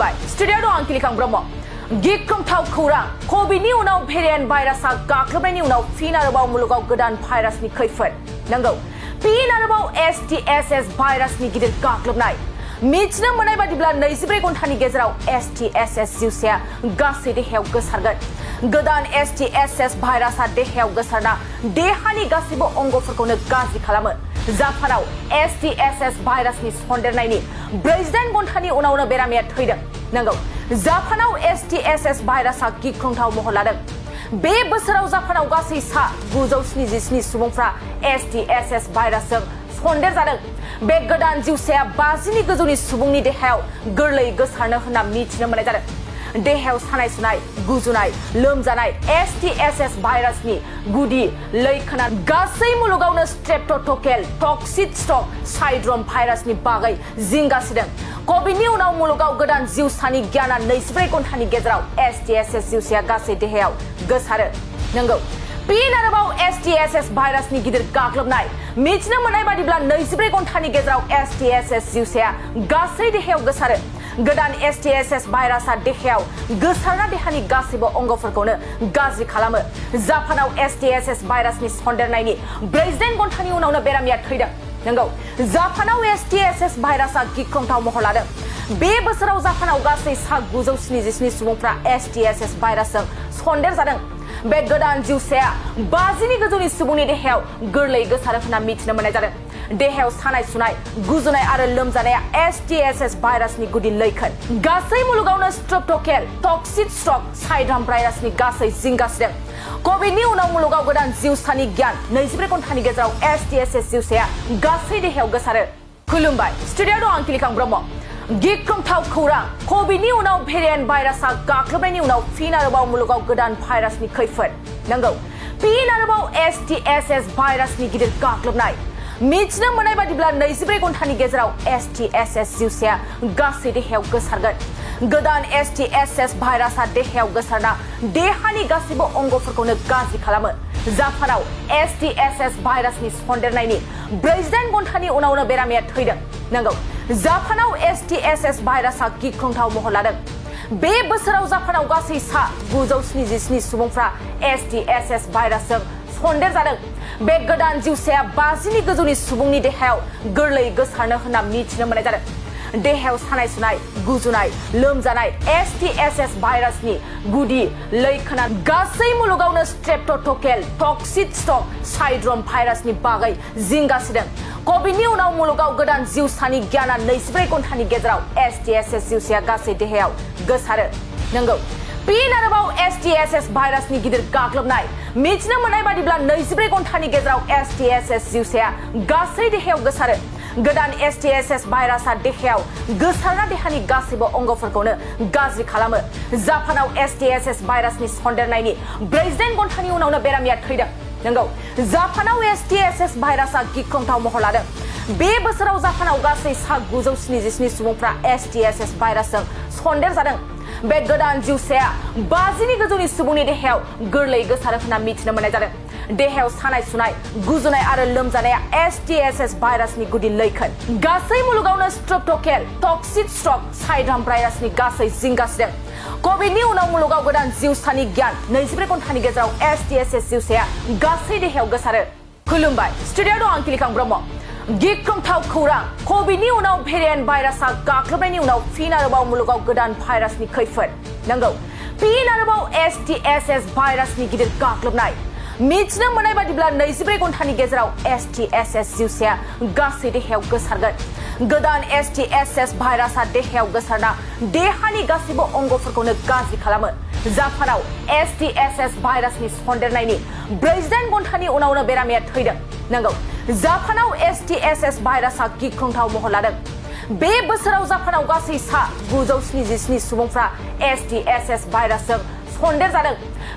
Studio dong angkili Bromo. Gig kong tau kurang. Covid ni unau variant virus gaklubay ni unau fina rabaw mulugau gedan virus ni kaifat. Nanggaw. Pina rabaw STSS virus ni gidir gaklub nai. Michna manay ba dibla naisibre kon thani gezraw STSS jusia gasi de hew gesargan. Gedan STSS virus de hew gesarna dehani gasibo ongo forkone gazi khalamo. Zafarau STSS virus ni sonder nai ni President kon thani unauna beramia thoidang. Nanggaw. Zafanau STSS virus gikrongtau mohladang. Be बोसोराव जाफानाव गासै सा 977 सुबुंफ्रा STSS भाइरासजों सन्देर जादों। बे गोदान जिउसाया 50 नि गोजौनि सुबुंनि देहायाव गोरलै गोसारनो होनना मिथिनो मोननाय जादों। देहायाव सानाय सुनाय, गुजुनाय, लोमजानाय STSS भाइरासनि गुदि लैखोना गासै मुलुगावनो स्ट्रेप्टोककेल टक्सिक स्ट्रक साइड्रम भाइरासनि बागै जिंगासिदों। कोविडनि उनाव मुलुगाव गोदान जिउसानि गियाना 24 घन्टानि गेजेराव STSS जिउसाया गासै देहायाव गोसारो। नंगौ फिन आरोबाव STSS भाइरासनि गिदिर गाग्लोबनाय मिथिनो मोननाय बादिब्ला 24 घन्टानि गेजेराव STSS जिउसाया गासै देहायाव गोसारो। गोदान STSS भाइरासआ देहायाव गोसारना देहानि गासैबो अंगफोरखौनो गाज्रि खालामो। जापानाव STSS भाइरासनि सन्देरनायनि 48 घन्टानि उनावनो बेरामिया थैदों। नंगौ जापानाव STSS भाइरासआ गिख्रंथाव महर लादों। बे बोसोराव जापानाव गासै सा 977 सुबुंफ्रा STSS भाइरासजों सन्देर जादों। बे गोदान जिउसाया 50 नि गोजौनि सुबुंनि देहायाव गोरलै गोसारो होनना मिथिनो मोननाय जादों। देहायाव सानाय सुनाय, गुजुनाय आरो लोमजानाया STSS भाइरासनि गुदि लैखोन। गासै मुलुगावनो स्ट्रेप्टोककेल टक्सिक स्ट्रक साइड्रम भाइरासनि गासै जिंगासिदों। कोविडनि उनाव मुलुगाव गोदान जिउसानि गियान 24 घन्टानि गेजेराव STSS जिउसाया गासै देहायाव गोसारो। खुलुमबाय स्टुडियो दं आं किलिखां ब्रह्म। गिख्रंथाव खौरां कोविडनि उनाव भेरिएन्ट भाइरासआ गाग्लोबनायनि उनाव फिन आरोबाव मुलुगाव गोदान भाइरासनि खैफोद। नंगौ फिन आरोबाव STSS भाइरासनि गिदिर गाग्लोबनाय मिथिनो मोननाय बादिब्ला 24 घन्टानि गेजेराव STSS जिउसाया गासै देहायाव गोसारगोन। गोदान STSS भाइरासआ देहायाव गोसारना देहानि गासैबो अंगफोरखौनो गाज्रि खालामो। जापानाव STSS भाइरासनि सन्देरनायनि 48 घन्टानि उनावनो बेरामिया थैदों। नंगौ जापानाव STSS भाइरासआ गिख्रंथाव महर लादों। बे बोसोराव जापानाव गासै सा 977 सुबुंफ्रा STSS भाइरासजों सन्देर जादों। बे गोदान जिउसाया 50 नि गोजौनि सुबुंनि देहायाव गोरलै गोसारनो होनना मिथिनो मोननाय जादों। देहायाव सानाय सुनाय, गुजुनाय, लोमजानाय STSS भाइरासनि गुदि लैखोना गासै मुलुगावनो स्ट्रेप्टोककेल टक्सिक स्ट्रक साइड्रम भाइरासनि बागै जिंगासिदों। कोविडनि उनाव मुलुगाव गोदान जिउसानि गियाना 24 घन्टानि गेजेराव STSS जिउसाया गासै देहायाव गोसारो। नंगौ फिन आरोबाव STSS भाइरासनि गिदिर गाग्लोबनाय मिथिनो मोननाय बादिब्ला 24 घन्टानि गेजेराव STSS जिउसाया गासै देहायाव गोसारो। गोदान STSS भाइरासआ देहायाव गोसारना देहानि गासैबो अंगफोरखौनो गाज्रि खालामो। जापानाव STSS भाइरासनि सन्देरनायनि 48 घन्टानि उनावनो बेरामिया थैदों। नंगौ जापानाव STSS भाइरासआ गिख्रंथाव महर लादों। बे बोसोराव जापानाव गासै सा 977 सुबुंफ्रा STSS भाइरासजों सन्देर जादों। बे गोदान जिउसाया 50 नि गोजौनि सुबुंनि देहायाव गोरलै गोसारो होनना मिथिनो मोननाय जादों। देहायाव सानाय सुनाय, गुजुनाय आरो लोमजानाया STSS भाइरासनि गुदि लैखोन। गासै मुलुगावनो स्ट्रेप्टोककेल टक्सिक स्ट्रक साइड्रम भाइरासनि गासै जिंगासिदों। कोविडनि उनाव मुलुगाव गोदान जिउसानि गियान 24 घन्टानि गेजेराव STSS जिउसाया गासै देहायाव गोसारो। खुलुमबाय स्टुडियो दं आं किलिखां ब्रह्म। गिख्रंथाव खौरां कोविडनि उनाव भेरिएन्ट भाइरासआ गाग्लोबनायनि उनाव फिन आरोबाव मुलुगाव गोदान भाइरासनि खैफोद। नंगौ फिन आरोबाव STSS भाइरासनि गिदिर गाग्लोबनाय मिथिनो मोननाय बादिब्ला 24 घन्टानि गेजेराव STSS जिउसाया गासै देहायाव गोसारगोन। गोदान STSS भाइरासआ देहायाव गोसारना देहानि गासैबो अंगफोरखौनो गाज्रि खालामो। जापानाव STSS भाइरासनि सन्देरनायनि 48 घन्टानि उनावनो बेरामिया थैदों। नंगौ जापानाव STSS भाइरासआ गिख्रंथाव महर लादों। बे बोसोराव जापानाव गासै सा 977 सुबुंफ्रा STSS भाइरासजों सन्देर जादों।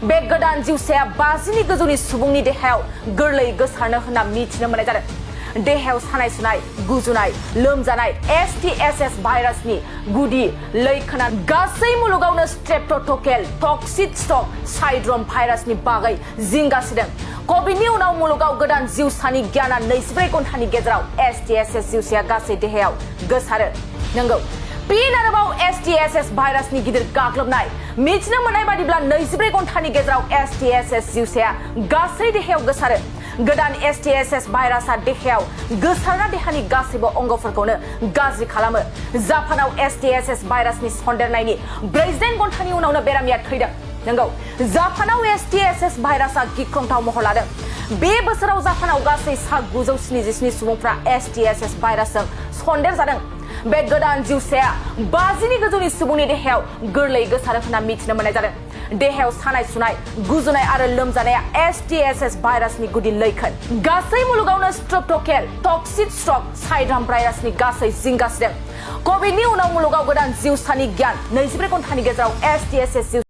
बे गोदान जिउसाया 50 नि गोजौनि सुबुंनि देहायाव गोरलै गोसारनो होनना मिथिनो मोननाय जादों। देहायाव सानाय सुनाय, गुजुनाय, लोमजानाय STSS भाइरासनि गुदि लैखोना गासै मुलुगावनो स्ट्रेप्टोककेल टक्सिक स्ट्रक साइड्रम भाइरासनि बागै जिंगासिदों। कोविडनि उनाव मुलुगाव गोदान जिउसानि गियाना 24 घन्टानि गेजेराव STSS जिउसाया गासै देहायाव गोसारो। नंगौ फिन आरोबाव STSS भाइरासनि गिदिर गाग्लोबनाय मिथिनो मोननाय बादिब्ला 24 घन्टानि गेजेराव STSS जिउसाया गासै देहायाव गोसारो गोदान STSS भाइरासआ देहायाव गोसारना देहानि गासैबो अंगफोरखौनो गाज्रि खालामो जापानाव STSS भाइरासनि सन्देरनायनि 48 घन्टानि उनावनो बेरामिया थैदों नंगौ जापानाव STSS भाइरासआ गिख्रंथाव महर लादों बे बोसोराव जापानाव गासै 977 सुबुंफ्रा STSS भाइरासजों सन्देर जादों बे गोदान जिउसाया 50नि गोजौनि सुबुंनि देहायाव गोरलै गोसारो होनना मिथिनो मोननाय जादों देहायाव सानाय सुनाय गुजुनाय आरो लोमजानाया STSS भाइरासनि गुदि लैखोन गासै मुलुगावनो स्ट्रेप्टोक'केल टक्सिक स्ट्रक साइडाम भाइरासनि गासै जिंगासिदों कभिडनि उनाव मुलुगाव गोदान जिउसानि गियान 24 घन्टानि गेजेराव STSS